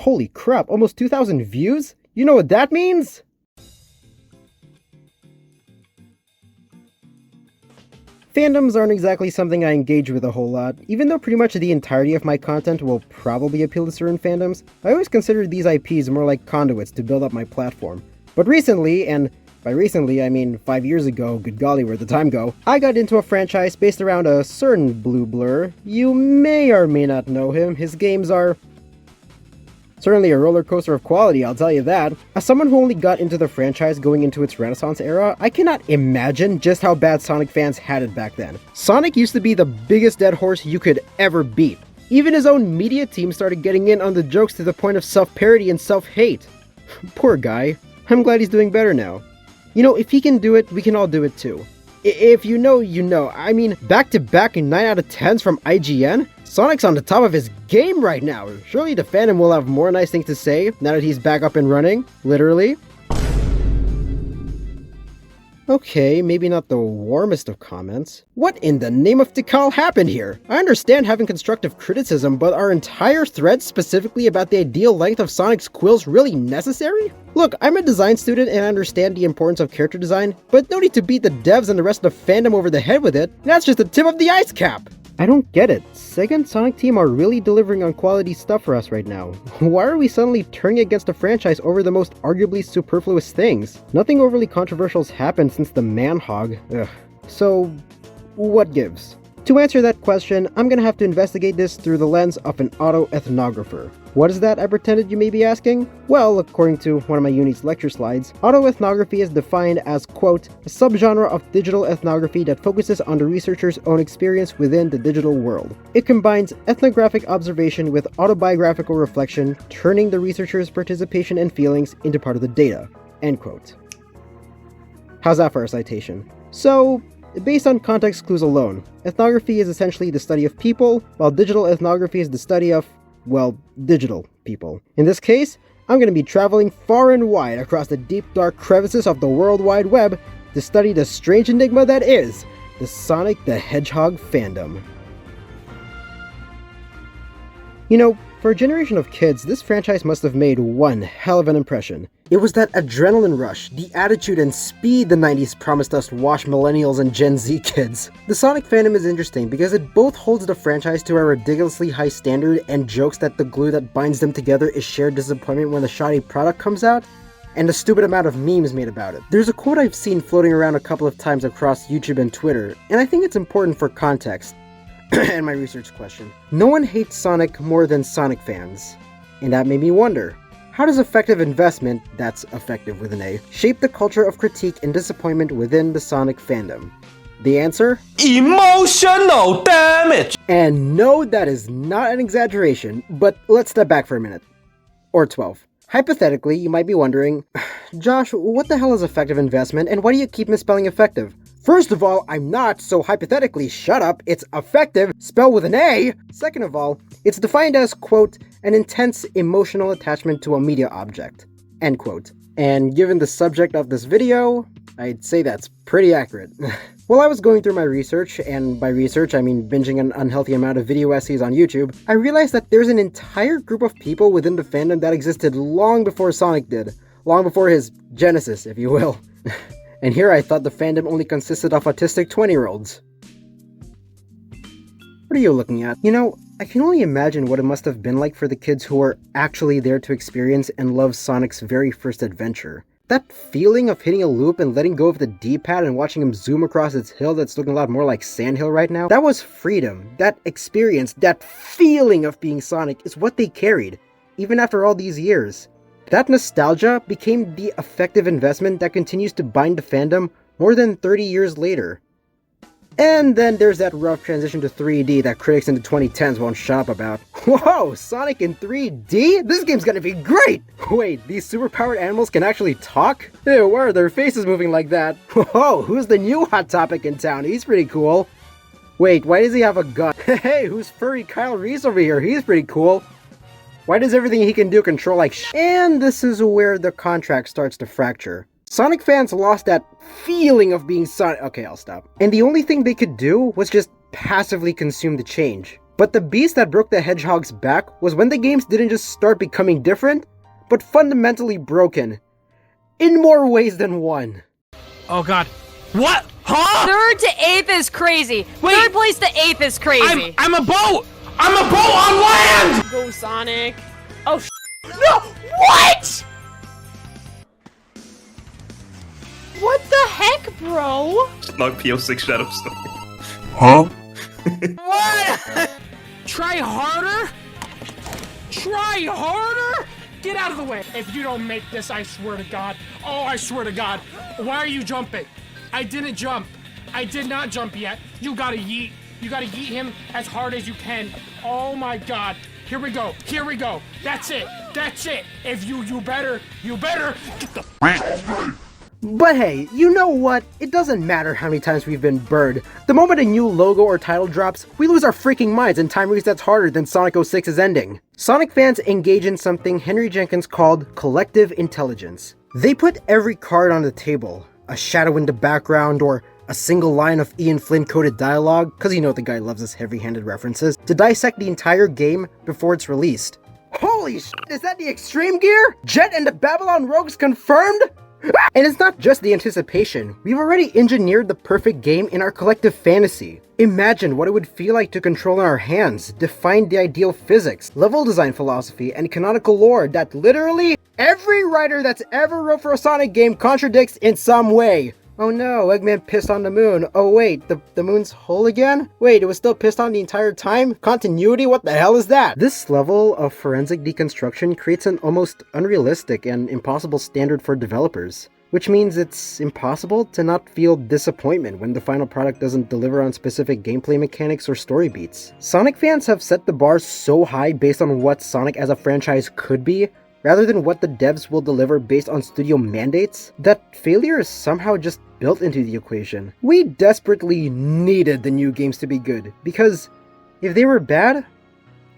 Holy crap, almost 2,000 views? You know what that means? Fandoms aren't exactly something I engage with a whole lot. Even though pretty much the entirety of my content will probably appeal to certain fandoms, I always considered these IPs more like conduits to build up my platform. But recently, and by recently I mean 5 years ago, good golly where'd the time go, I got into a franchise based around a certain blue blur. You may or may not know him. His games are certainly a roller coaster of quality, I'll tell you that. As someone who only got into the franchise going into its Renaissance era, I cannot imagine just how bad Sonic fans had it back then. Sonic used to be the biggest dead horse you could ever beat. Even his own media team started getting in on the jokes to the point of self-parody and self-hate. Poor guy. I'm glad he's doing better now. You know, if he can do it, we can all do it too. If you know, you know. I mean, back-to-back 9 out of 10s from IGN? Sonic's on the top of his game right now. Surely the fandom will have more nice things to say now that he's back up and running, literally. Okay, maybe not the warmest of comments. What in the name of Tikal happened here? I understand having constructive criticism, but are entire threads specifically about the ideal length of Sonic's quills really necessary? Look, I'm a design student and I understand the importance of character design, but no need to beat the devs and the rest of the fandom over the head with it. That's just the tip of the ice cap! I don't get it. Sega and Sonic Team are really delivering on quality stuff for us right now. Why are we suddenly turning against a franchise over the most arguably superfluous things? Nothing overly controversial has happened since the Manhog. Ugh. So, what gives? To answer that question, I'm gonna have to investigate this through the lens of an autoethnographer. What is that, I pretended you may be asking? Well, according to one of my uni's lecture slides, autoethnography is defined as, quote, a subgenre of digital ethnography that focuses on the researcher's own experience within the digital world. It combines ethnographic observation with autobiographical reflection, turning the researcher's participation and feelings into part of the data, end quote. How's that for a citation? So, based on context clues alone, ethnography is essentially the study of people, while digital ethnography is the study of, well, digital people. In this case, I'm going to be traveling far and wide across the deep dark crevices of the World Wide Web to study the strange enigma that is the Sonic the Hedgehog fandom. You know, for a generation of kids, this franchise must have made one hell of an impression. It was that adrenaline rush, the attitude and speed the 90s promised us washed millennials and Gen Z kids. The Sonic fandom is interesting because it both holds the franchise to a ridiculously high standard and jokes that the glue that binds them together is shared disappointment when the shoddy product comes out, and the stupid amount of memes made about it. There's a quote I've seen floating around a couple of times across YouTube and Twitter, and I think it's important for context. And my research question. No one hates Sonic more than Sonic fans. And that made me wonder, how does effective investment, that's effective with an A, shape the culture of critique and disappointment within the Sonic fandom? The answer? Emotional damage! And no, that is not an exaggeration, but let's step back for a minute. Or 12. Hypothetically, you might be wondering, Josh, what the hell is effective investment and why do you keep misspelling effective? First of all, I'm not, so hypothetically, shut up, it's effective, spelled with an A! Second of all, it's defined as, quote, an intense emotional attachment to a media object, end quote. And given the subject of this video, I'd say that's pretty accurate. While I was going through my research, and by research I mean binging an unhealthy amount of video essays on YouTube, I realized that there's an entire group of people within the fandom that existed long before Sonic did. Long before his genesis, if you will. And here I thought the fandom only consisted of autistic 20-year-olds. What are you looking at? You know, I can only imagine what it must have been like for the kids who were actually there to experience and love Sonic's very first adventure. That feeling of hitting a loop and letting go of the D-pad and watching him zoom across its hill that's looking a lot more like Sandhill right now, that was freedom. That experience, that feeling of being Sonic is what they carried, even after all these years. That nostalgia became the effective investment that continues to bind the fandom more than 30 years later. And then there's that rough transition to 3D that critics in the 2010s won't shut up about. Whoa, Sonic in 3D? This game's gonna be great! Wait, these superpowered animals can actually talk? Ew, why are their faces moving like that? Whoa, who's the new hot topic in town? He's pretty cool. Wait, why does he have a gun? Hey, who's furry Kyle Reese over here? He's pretty cool. Why does everything he can do control like sh**? And this is where the contract starts to fracture. Sonic fans lost that feeling of being Sonic. Okay, I'll stop. And the only thing they could do was just passively consume the change. But the beast that broke the Hedgehog's back was when the games didn't just start becoming different, but fundamentally broken. In more ways than one. Oh god. What? Huh? 3rd to 8th is crazy. Wait. 3rd place to 8th is crazy. I'm a boat! I'm a boat on land! Go Sonic. Oh No! What? What the heck, bro? Snug PO6 Shadow Storm. Huh? What? Try harder? Try harder? Get out of the way. If you don't make this, I swear to God. Oh, I swear to God. Why are you jumping? I didn't jump. I did not jump yet. You gotta yeet. You gotta yeet him as hard as you can. Oh my God. Here we go. Here we go. That's it. That's it. If you better get the But hey, you know what? It doesn't matter how many times we've been burned. The moment a new logo or title drops, we lose our freaking minds and time resets harder than Sonic 06's ending. Sonic fans engage in something Henry Jenkins called collective intelligence. They put every card on the table, a shadow in the background, or a single line of Ian Flynn-coded dialogue, cause you know the guy loves his heavy-handed references, to dissect the entire game before it's released. Holy shit, is that the Extreme Gear? Jet and the Babylon Rogues confirmed? And it's not just the anticipation, we've already engineered the perfect game in our collective fantasy. Imagine what it would feel like to control in our hands, define the ideal physics, level design philosophy, and canonical lore that literally every writer that's ever wrote for a Sonic game contradicts in some way. Oh no, Eggman pissed on the moon. Oh wait, the moon's whole again? Wait, it was still pissed on the entire time? Continuity? What the hell is that? This level of forensic deconstruction creates an almost unrealistic and impossible standard for developers. Which means it's impossible to not feel disappointment when the final product doesn't deliver on specific gameplay mechanics or story beats. Sonic fans have set the bar so high based on what Sonic as a franchise could be, rather than what the devs will deliver based on studio mandates, that failure is somehow just built into the equation. We desperately needed the new games to be good, because if they were bad,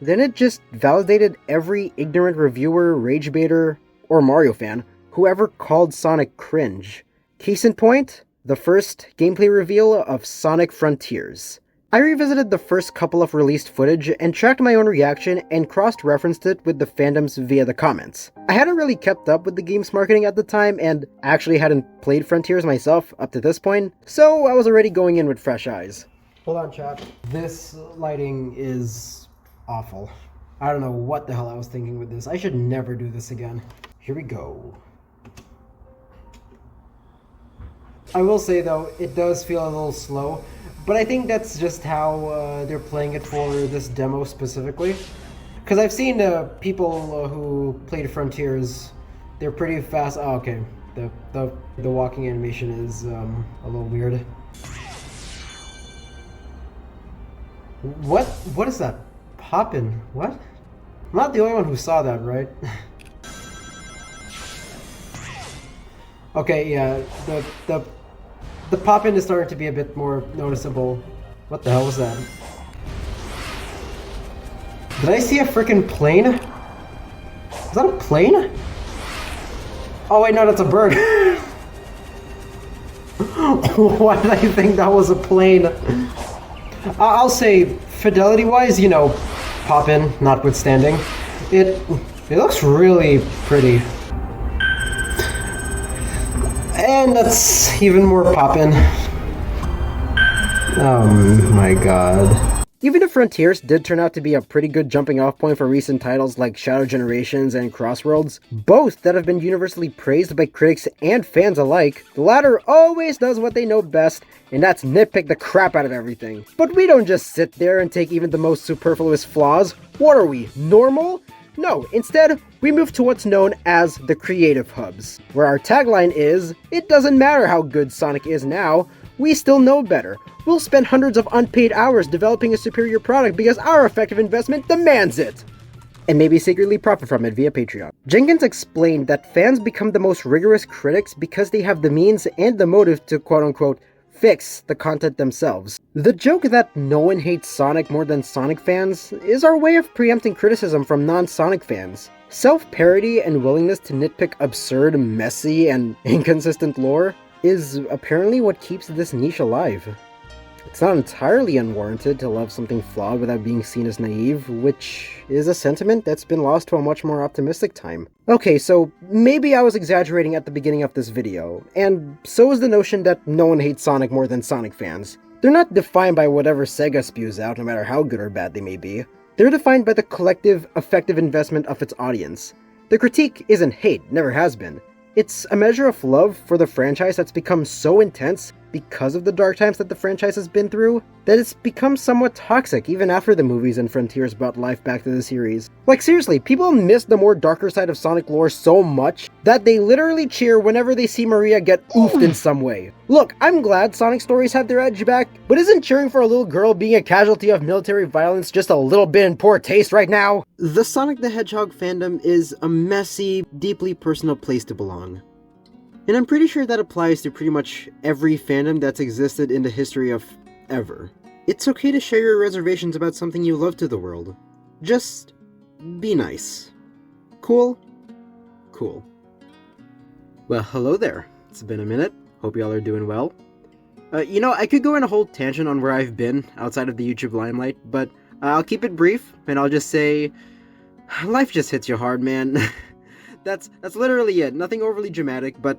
then it just validated every ignorant reviewer, rage baiter, or Mario fan who ever called Sonic cringe. Case in point, the first gameplay reveal of Sonic Frontiers. I revisited the first couple of released footage and tracked my own reaction and cross-referenced it with the fandoms via the comments. I hadn't really kept up with the game's marketing at the time and actually hadn't played Frontiers myself up to this point, so I was already going in with fresh eyes. Hold on, chat. This lighting is awful. I don't know what the hell I was thinking with this. I should never do this again. Here we go. I will say though, it does feel a little slow. But I think that's just how they're playing it for this demo specifically. Because I've seen people who played Frontiers, they're pretty fast. Oh, okay. The walking animation is a little weird. What is that? Poppin'? What? I'm not the only one who saw that, right? Okay, yeah. The pop-in is starting to be a bit more noticeable. What the hell was that? Did I see a freaking plane? Is that a plane? Oh wait, no, that's a bird. Why did I think that was a plane? I'll say, fidelity-wise, you know, pop-in notwithstanding, it looks really pretty. And that's even more poppin'. Oh my god. Even if Frontiers did turn out to be a pretty good jumping off point for recent titles like Shadow Generations and Crossworlds, both that have been universally praised by critics and fans alike, the latter always does what they know best, and that's nitpick the crap out of everything. But we don't just sit there and take even the most superfluous flaws. What are we, normal? No, instead, we move to what's known as the creative hubs, where our tagline is, it doesn't matter how good Sonic is now, we still know better. We'll spend hundreds of unpaid hours developing a superior product because our effective investment demands it! And maybe secretly profit from it via Patreon. Jenkins explained that fans become the most rigorous critics because they have the means and the motive to quote-unquote fix the content themselves. The joke that no one hates Sonic more than Sonic fans is our way of preempting criticism from non-Sonic fans. Self-parody and willingness to nitpick absurd, messy, and inconsistent lore is apparently what keeps this niche alive. It's not entirely unwarranted to love something flawed without being seen as naive, which is a sentiment that's been lost to a much more optimistic time. Okay, so maybe I was exaggerating at the beginning of this video, and so is the notion that no one hates Sonic more than Sonic fans. They're not defined by whatever Sega spews out, no matter how good or bad they may be. They're defined by the collective, effective investment of its audience. The critique isn't hate, never has been. It's a measure of love for the franchise that's become so intense because of the dark times that the franchise has been through, that it's become somewhat toxic even after the movies and Frontiers brought life back to the series. Like seriously, people miss the more darker side of Sonic lore so much that they literally cheer whenever they see Maria get oofed in some way. Look, I'm glad Sonic stories have their edge back, but isn't cheering for a little girl being a casualty of military violence just a little bit in poor taste right now? The Sonic the Hedgehog fandom is a messy, deeply personal place to belong. And I'm pretty sure that applies to pretty much every fandom that's existed in the history of ever. It's okay to share your reservations about something you love to the world. Just be nice. Cool? Cool. Well, hello there. It's been a minute. Hope y'all are doing well. I could go on a whole tangent on where I've been outside of the YouTube limelight, but I'll keep it brief, and I'll just say, life just hits you hard, man. That's literally it. Nothing overly dramatic, but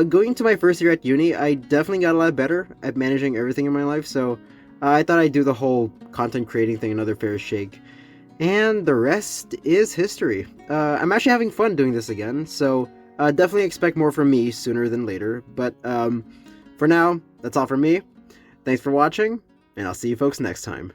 going into my first year at uni, I definitely got a lot better at managing everything in my life, so I thought I'd do the whole content creating thing another fair shake. And the rest is history. I'm actually having fun doing this again, so definitely expect more from me sooner than later. But for now, that's all from me. Thanks for watching, and I'll see you folks next time.